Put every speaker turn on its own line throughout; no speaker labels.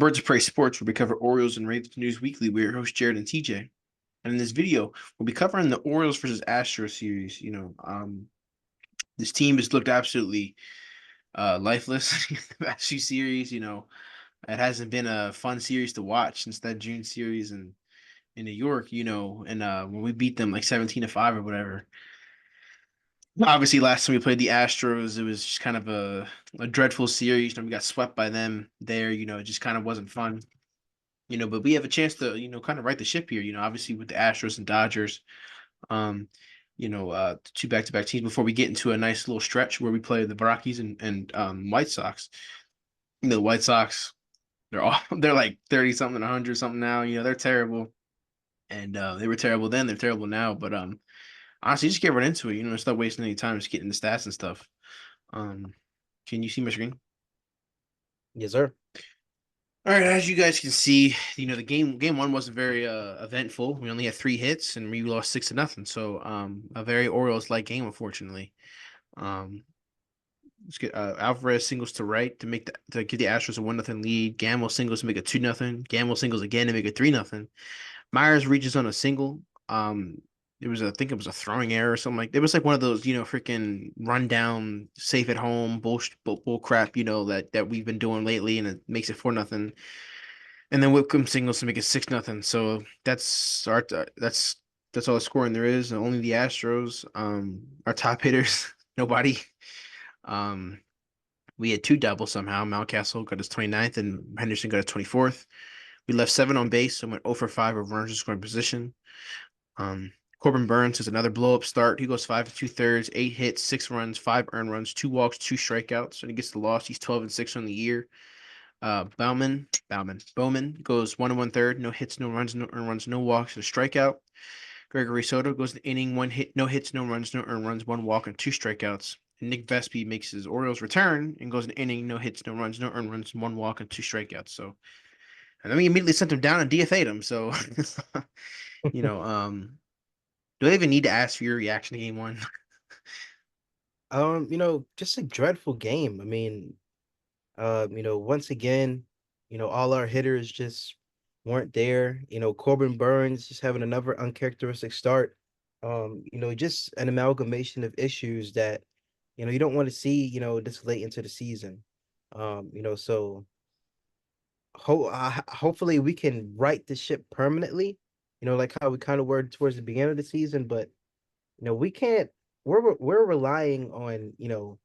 Birds of Prey Sports, where we cover Orioles and Ravens news weekly. We're your hosts, Jared and TJ. And in this video, we'll be covering the Orioles versus Astros series. This team has looked absolutely lifeless in the past few series. It hasn't been a fun series to watch since that June series in New York, and when we beat them like 17-5 or whatever. Obviously, last time we played the Astros, it was just kind of a dreadful series. We got swept by them there. It just kind of wasn't fun. But we have a chance to, kind of right the ship here, obviously with the Astros and Dodgers, um, two back-to-back teams before we get into a nice little stretch where we play the Rockies and White Sox. The White Sox, they're like 30 something, 100 something now. They're terrible. And they were terrible then, they're terrible now. But honestly, just get right into it, instead of wasting any time just getting the stats and stuff. Um, can you see my screen?
Yes, sir.
All right, as you guys can see, the game one wasn't very eventful. We only had 3 hits and we lost 6-0. So a very Orioles like game, unfortunately. Um let's get Alvarez singles to right to give the Astros a 1-0 lead. Gamble singles to make it 2-0. Gamble singles again to make it 3-0. Myers reaches on a single. I think it was a throwing error or something like it was like one of those, freaking rundown, safe at home bull crap, that we've been doing lately, and it makes it 4-0. And then Whitcomb singles to make it 6-0. So that's all the scoring there is. And only the Astros, our top hitters, nobody. Um, we had two doubles somehow. Mountcastle got his 29th and Henderson got his 24th. We left 7 on base, so went 0 for 5 of runners in scoring position. Um, Corbin Burns has another blow up start. He goes 5 2/3, 8 hits, 6 runs, 5 earned runs, 2 walks, 2 strikeouts. And he gets the loss. He's 12-6 on the year. Bowman goes 1 1/3, no hits, no runs, no earned runs, no walks, and a strikeout. Gregory Soto goes the inning, 1 hit, no hits, no runs, no earned runs, 1 walk, and 2 strikeouts. And Nick Vespi makes his Orioles return and goes an inning, no hits, no runs, no earned runs, 1 walk, and 2 strikeouts. So, and then we immediately sent him down and DFA'd him. So, you know, um, do I even need to ask for your reaction to game one?
Just a dreadful game. I mean, once again, all our hitters just weren't there. Corbin Burns just having another uncharacteristic start. Just an amalgamation of issues that, you don't want to see, this late into the season. So hopefully we can right the ship permanently, like how we kind of were towards the beginning of the season, but we can't we're relying on,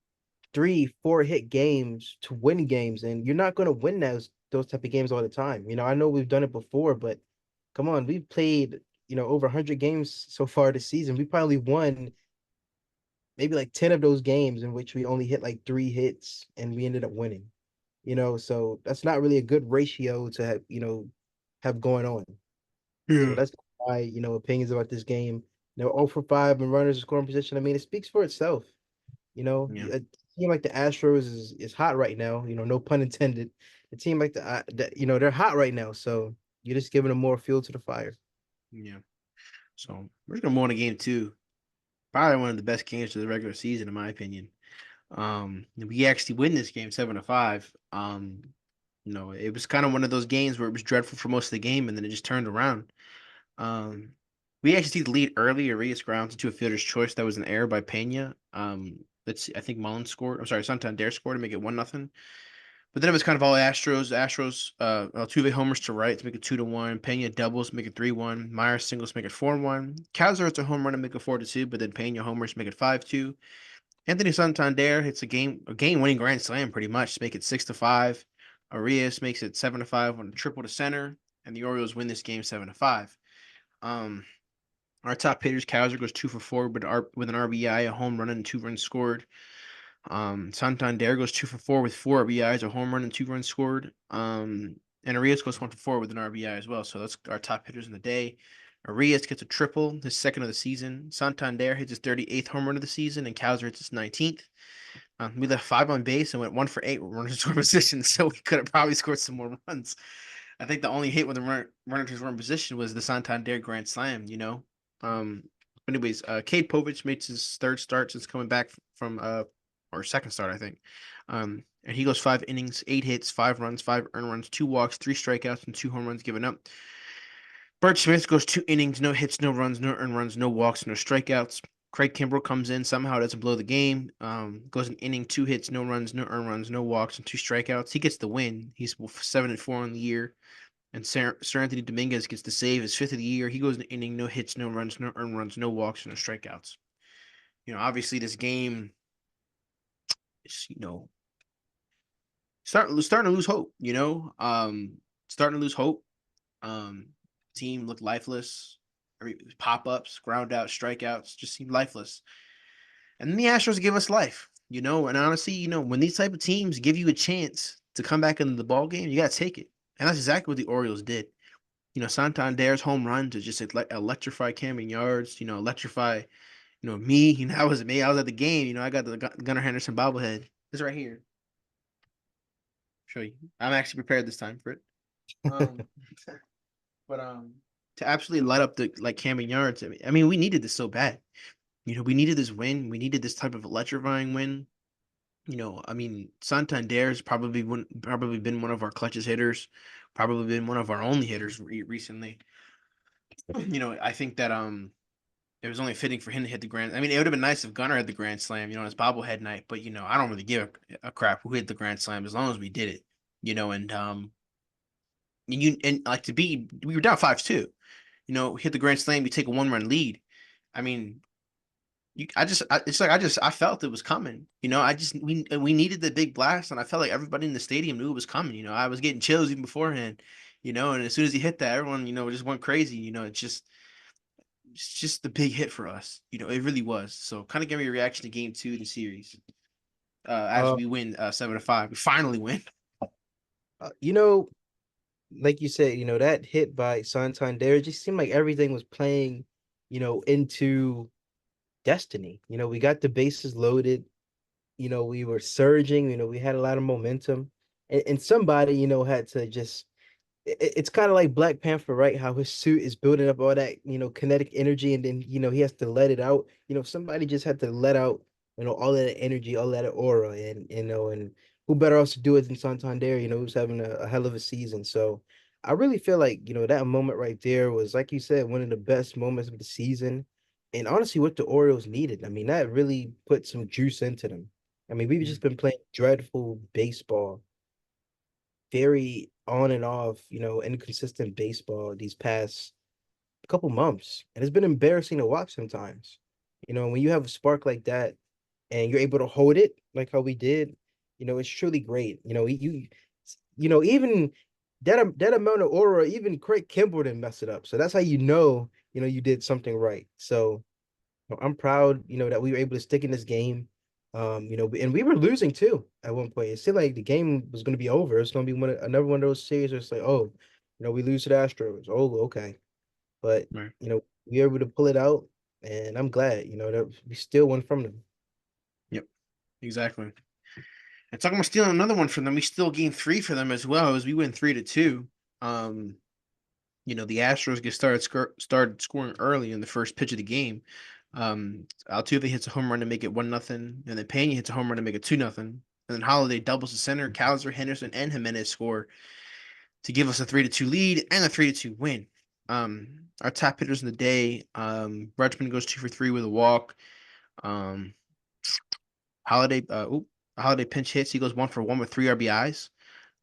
3, 4 hit games to win games, and you're not going to win those type of games all the time. I know we've done it before, but come on, we've played, over 100 games so far this season. We probably won maybe like 10 of those games in which we only hit like 3 hits and we ended up winning. So that's not really a good ratio to have, have going on. So
Yeah.
that's my, opinions about this game. 0 for 5 and runners in scoring position. I mean, it speaks for itself.
Yeah.
A team like the Astros is hot right now. No pun intended. A team like they're hot right now. So you're just giving them more fuel to the fire.
Yeah. So we're just gonna move on to game two. Probably one of the best games of the regular season, in my opinion. We actually win this game 7-5. It was kind of one of those games where it was dreadful for most of the game, and then it just turned around. Um, we actually see the lead early. Arias grounds into a fielder's choice. That was an error by Pena. Let's see, I think Mullins scored. I'm sorry, Santander scored to make it 1-0. But then it was kind of all Astros. Astros, Altuve homers to right to make it 2-1. Pena doubles to make it 3-1. Myers singles to make it 4-1. Kaiser hits a home run to make it 4-2, but then Pena homers to make it 5-2. Anthony Santander hits a game winning grand slam pretty much to make it 6-5. Arias makes it 7-5 on a triple to center, and the Orioles win this game 7-5. Um, our top hitters, Kaiser goes 2 for 4 with an RBI, a home run, and 2 runs scored. Santander goes 2 for 4 with 4 RBIs, a home run, and 2 runs scored. And Arias goes 1 for 4 with an RBI as well. So that's our top hitters in the day. Arias gets a triple, his second of the season. Santander hits his 38th home run of the season, and Kaiser hits his 19th. We left 5 on base and went 1 for 8 with runners in scoring position, so we could have probably scored some more runs. I think the only hit with the runner to run position was the Santander grand slam. Um, anyways, Cade Povich makes his third start since coming back from or second start, I think. and he goes 5 innings, 8 hits, 5 runs, 5 earned runs, 2 walks, 3 strikeouts, and 2 home runs given up. Bert Smith goes 2 innings, no hits, no runs, no earned runs, no walks, no strikeouts. Craig Kimbrell comes in, somehow doesn't blow the game. Goes an inning, 2 hits, no runs, no earned runs, no walks, and 2 strikeouts. He gets the win. He's 7-4 on the year. And Sir Anthony Dominguez gets the save, his fifth of the year. He goes an inning, no hits, no runs, no earned runs, no walks, no strikeouts. Obviously this game is, starting to lose hope. Starting to lose hope. Um, Team looked lifeless. Pop ups, ground out, strikeouts just seemed lifeless. And then the Astros give us life. And honestly, when these type of teams give you a chance to come back into the ball game, you gotta take it. And that's exactly what the Orioles did. Santander's home run to just electrify Camden Yards. Electrify. Me. That was me. I was at the game. I got the Gunnar Henderson bobblehead. This right here. Show you. I'm actually prepared this time for it. Um, but to absolutely light up the like Camden Yards. I mean, we needed this so bad. We needed this win. We needed this type of electrifying win. I mean, Santander's probably been one of our clutchest hitters, probably been one of our only hitters recently. I think that it was only fitting for him to hit the grand. I mean, it would have been nice if Gunnar had the grand slam, on his bobblehead night. But I don't really give a crap who hit the grand slam as long as we did it. And like to be, we were down 5-2. Hit the grand slam, you take a 1-run lead. I mean, it's like I felt it was coming. We needed the big blast, and I felt like everybody in the stadium knew it was coming. I was getting chills even beforehand. And as soon as he hit that, everyone just went crazy. It's just the big hit for us. It really was. So kind of give me a reaction to game two of the series. As
Uh,
we win 7-5, we finally win.
you know, like you said, that hit by Santander just seemed like everything was playing, into destiny. We got the bases loaded. We were surging. We had a lot of momentum, and somebody, had to just it's kind of like Black Panther, right? How his suit is building up all that, kinetic energy, and then he has to let it out. Somebody just had to let out, all that energy, all that aura, and and who better else to do it than Santander? Who's having a hell of a season. So I really feel like that moment right there was, like you said, one of the best moments of the season, and honestly, what the Orioles needed. I mean, that really put some juice into them. I mean, we've
Yeah.
just been playing dreadful baseball, very on and off, inconsistent baseball these past couple months. And it's been embarrassing to watch sometimes. When you have a spark like that and you're able to hold it like how we did, it's truly great. Even that amount of aura, even Craig Kimbrell didn't mess it up. So that's how you did something right. So I'm proud, that we were able to stick in this game. And we were losing too at one point. It seemed like the game was going to be over. It's going to be another one of those series where it's like, oh, we lose to the Astros. Oh, okay. But,
Right.
we were able to pull it out, and I'm glad, that we still won from them.
Yep. Exactly. And talking about stealing another one from them, we still gained three for them as well as we win 3-2. Um, the Astros started scoring early in the first pitch of the game. Altuve hits a home run to make it 1-0, and then Pena hits a home run to make it 2-0. And then Holiday doubles the center. Cowser, Henderson, and Jimenez score to give us a 3-2 lead and a 3-2 win. Our top hitters in the day, Rutschman goes 2 for 3 with a walk. Um, Holiday, Holiday pinch hits. He goes 1 for 1 with 3 RBIs.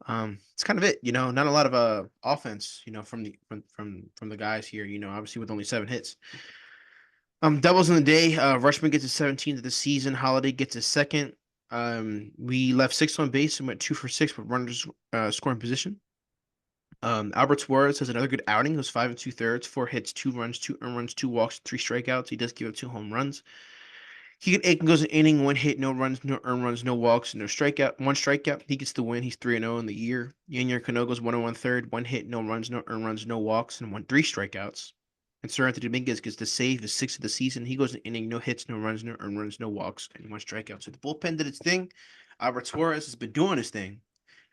It's kind of it, not a lot of offense, from the guys here, obviously with only 7 hits. Doubles in the day, Rushman gets his 17th of the season, Holiday gets his second. We left 6 on base and went 2 for 6 with runners scoring position. Albert Suarez has another good outing. He was 5 2/3, 4 hits, 2 runs, 2 earned runs, 2 walks, 3 strikeouts. He does give up 2 home runs. Keegan Aiken goes an inning, 1 hit, no runs, no earned runs, no walks, no strikeout, 1 strikeout. He gets the win. He's 3-0 in the year. Yanier Cano goes 1 1/3, 1 hit, no runs, no earned runs, no walks, and 3 strikeouts. And Sir Anthony Dominguez gets the save, his sixth of the season. He goes an inning, no hits, no runs, no earned runs, no walks, and 1 strikeout. So the bullpen did its thing. Albert Suarez has been doing his thing.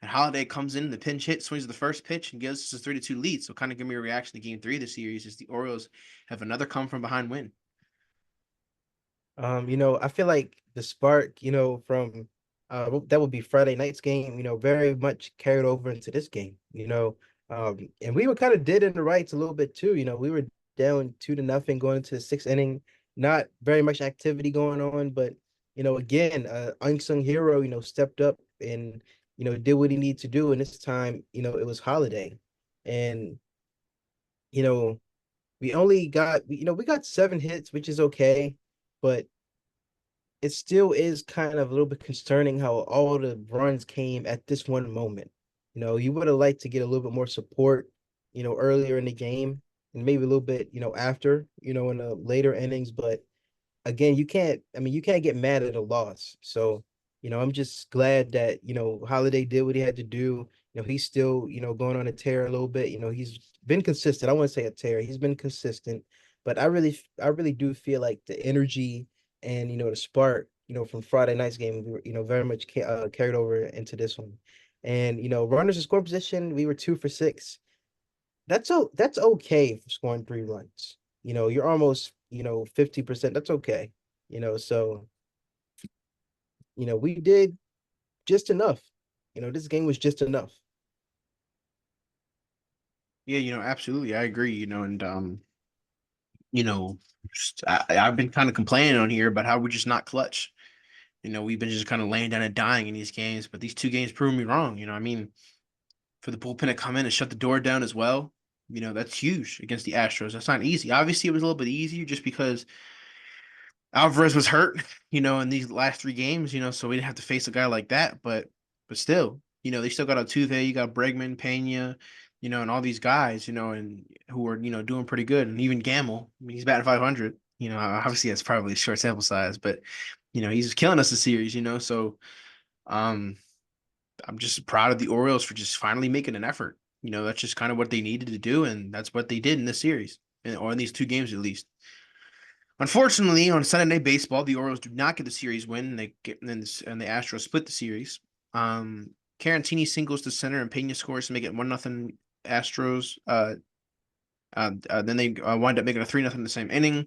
And Holiday comes in, the pinch hit, swings the first pitch, and gives us a 3-2 lead. So kind of give me a reaction to game three of the series as the Orioles have another come from behind win.
I feel like the spark, from that would be Friday night's game, very much carried over into this game, and we were kind of dead in the rights a little bit too. We were down 2-0 going into the sixth inning, not very much activity going on, but again, unsung hero, stepped up and did what he needed to do, and this time, it was Holiday, and you know we only got we got 7 hits, which is okay, but it still is kind of a little bit concerning how all the runs came at this one moment. You would have liked to get a little bit more support, earlier in the game and maybe a little bit, after, in the later innings, but again, you can't get mad at a loss. So, I'm just glad that, Holiday did what he had to do. He's still, going on a tear a little bit. He's been consistent. I wouldn't say a tear. He's been consistent, but I really do feel like the energy and, the spark, from Friday night's game, very much carried over into this one. And, runners in score position, we were 2 for 6. That's okay for scoring 3 runs. You're almost, 50%. That's okay. So, we did just enough. This game was just enough.
Yeah, absolutely, I agree. And you know, I've been kind of complaining on here about how we're just not clutch. We've been just kind of laying down and dying in these games, but these two games prove me wrong. I mean, for the bullpen to come in and shut the door down as well, that's huge against the Astros. That's not easy. Obviously, it was a little bit easier just because Alvarez was hurt, in these last 3 games, so we didn't have to face a guy like that. But still, they still got Altuve, you got Bregman, Pena, and all these guys, and who are, doing pretty good. And even Gamble, I mean, he's batting 500. Obviously that's probably a short sample size, but he's killing us this series, So um I'm just proud of the Orioles for just finally making an effort. That's just kind of what they needed to do, and that's what they did in this series, or in these 2 games at least. Unfortunately, on Sunday Night Baseball, the Orioles do not get the series win, and and the Astros split the series. Carantini singles to center, and Pena scores to make it 1-0 Astros. Then they wind up making a 3-0 in the same inning.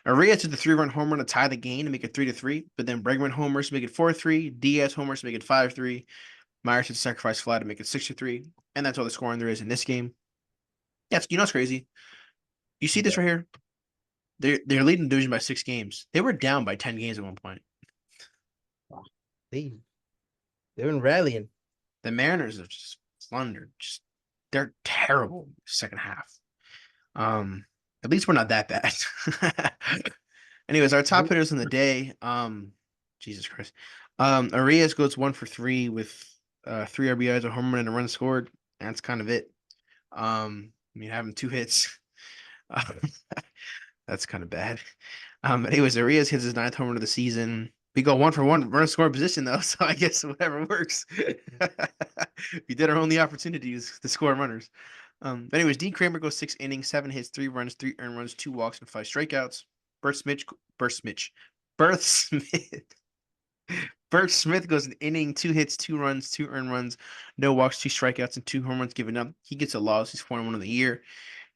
Arias hit the 3-run home run to tie the game to make it 3-3, but then Bregman homers to make it 4-3. Diaz homers to make it 5-3. Myers hit the sacrifice fly to make it 6-3, and that's all the scoring there is in this game. Yes, it's crazy. You see this
Yeah.
right here? They're leading the division by 6 games. They were down by 10 games at one point.
Wow. They they've been rallying.
The Mariners have just plundered. Just they're terrible second half. Um, at least we're not that bad. Anyways, our top hitters in the day. Jesus Christ. Arias goes 1 for 3 with 3 RBIs, a home run, and a run scored. That's kind of it. I mean, having 2 hits. That's kind of bad. Anyways, Arias hits his 9th home run of the season. We go 1 for 1 run score position though, so I guess whatever works. We did our only opportunities to score runners. Anyways, Dean Kramer goes 6 innings, 7 hits, 3 runs, 3 earned runs, 2 walks, and 5 strikeouts. Bert Smith, Bert Smith, Bert Smith, Bert Smith goes an inning, 2 hits, 2 runs, 2 earned runs, no walks, 2 strikeouts, and 2 home runs given up. He gets a loss. He's 4-1 of the year.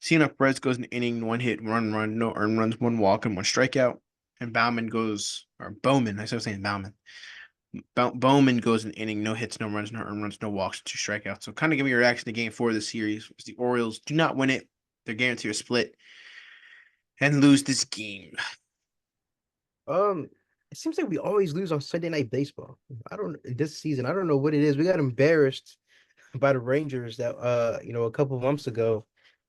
CNF Perez goes an inning, 1 hit, 1 run, no earned runs, 1 walk, and 1 strikeout. And Bowman, I was saying Bauman. Bowman goes an inning, no hits, no runs, no earned runs, no walks, 2 strikeouts. So kind of give me your reaction to game 4 of the series. The Orioles do not win it. They're guaranteed a split and lose this game.
Um, it seems like we always lose on Sunday night baseball. I don't this season. I don't know what it is. We got embarrassed by the Rangers that a couple of months ago.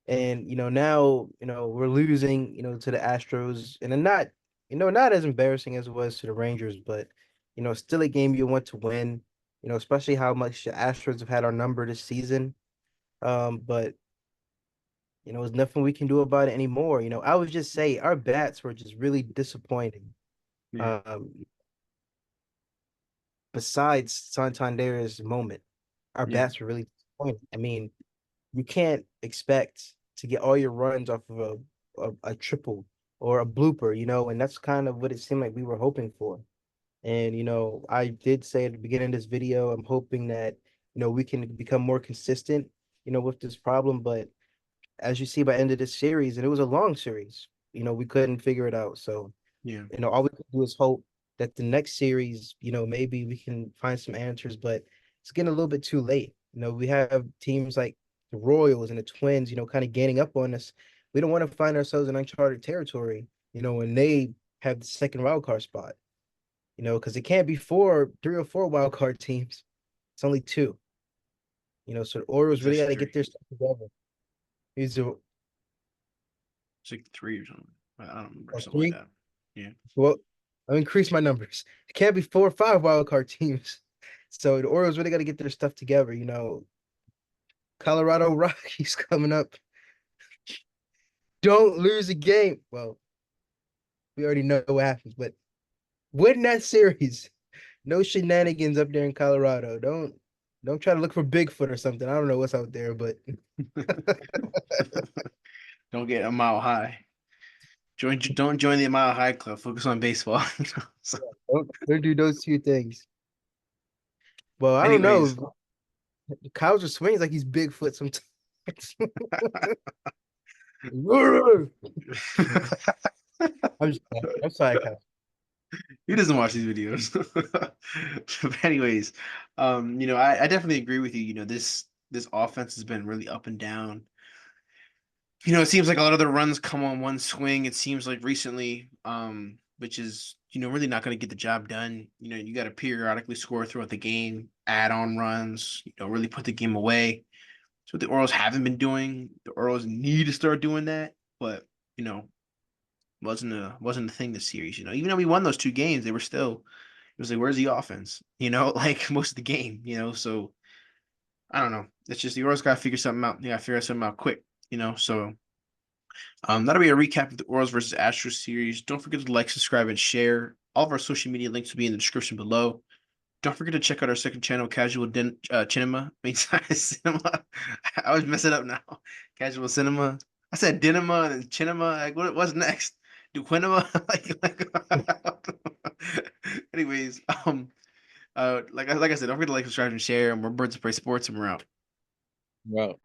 And now, we're losing, to the Astros. And then not as embarrassing as it was to the Rangers, but still a game you want to win, especially how much the Astros have had our number this season. But there's nothing we can do about it anymore. I would just say our bats were just really disappointing.
Yeah,
Um, Besides Santander's moment, our
yeah,
bats were really disappointing. I mean, you can't expect to get all your runs off of a triple or a blooper, and that's kind of what it seemed like we were hoping for. And I did say at the beginning of this video, I'm hoping that we can become more consistent, with this problem. But as you see by end of this series, and it was a long series, we couldn't figure it out. So
yeah.
all we could do is hope that the next series, maybe we can find some answers, but it's getting a little bit too late. We have teams like the Royals and the Twins, kind of gaining up on us. We don't want to find ourselves in uncharted territory, when they have the second wild card spot, because it can't be three or four wild card teams. It's only two. So the Orioles really
That's
got to get
three.
their stuff together. These are
It's like three or something. I don't remember something like
three.
that. Yeah.
Well, I'll increase my numbers. It can't be four or five wild card teams. So the Orioles really got to get their stuff together. Colorado Rockies coming up. Don't lose a game. Well, we already know what happens, but win that series. No shenanigans up there in Colorado. Don't try to look for Bigfoot or something. I don't know what's out there, but
Don't get a mile high. Don't join the mile high club. Focus on baseball. So,
don't do those two things. Well, I don't
anyways,
know. Kyle just swings like he's Bigfoot sometimes. I'm sorry, Kyle.
he doesn't watch these videos. But anyways, I definitely agree with you. This offense has been really up and down. It seems like a lot of the runs come on one swing. It seems like recently, which is really not going to get the job done. You got to periodically score throughout the game, add on runs. Really put the game away. That's what the Orioles haven't been doing. The Orioles need to start doing that, but you know, wasn't a thing this series. Even though we won those two games, they were still. It was like, where's the offense? Like most of the game. So I don't know. It's just the Orioles got to figure something out. They got to figure something out quick. So that'll be a recap of the Orioles versus Astros series. Don't forget to like, subscribe, and share. All of our social media links will be in the description below. Don't forget to check out our second channel, Casual Cinema. I mean, sorry, Cinema. I always mess it up now. Casual Cinema. I said Dinema and then Chinema. Like, what's next? Duquinema? Anyways, like I said, don't forget to like, subscribe, and share. And we're Birds of Prey Sports, and we're out.
Wow.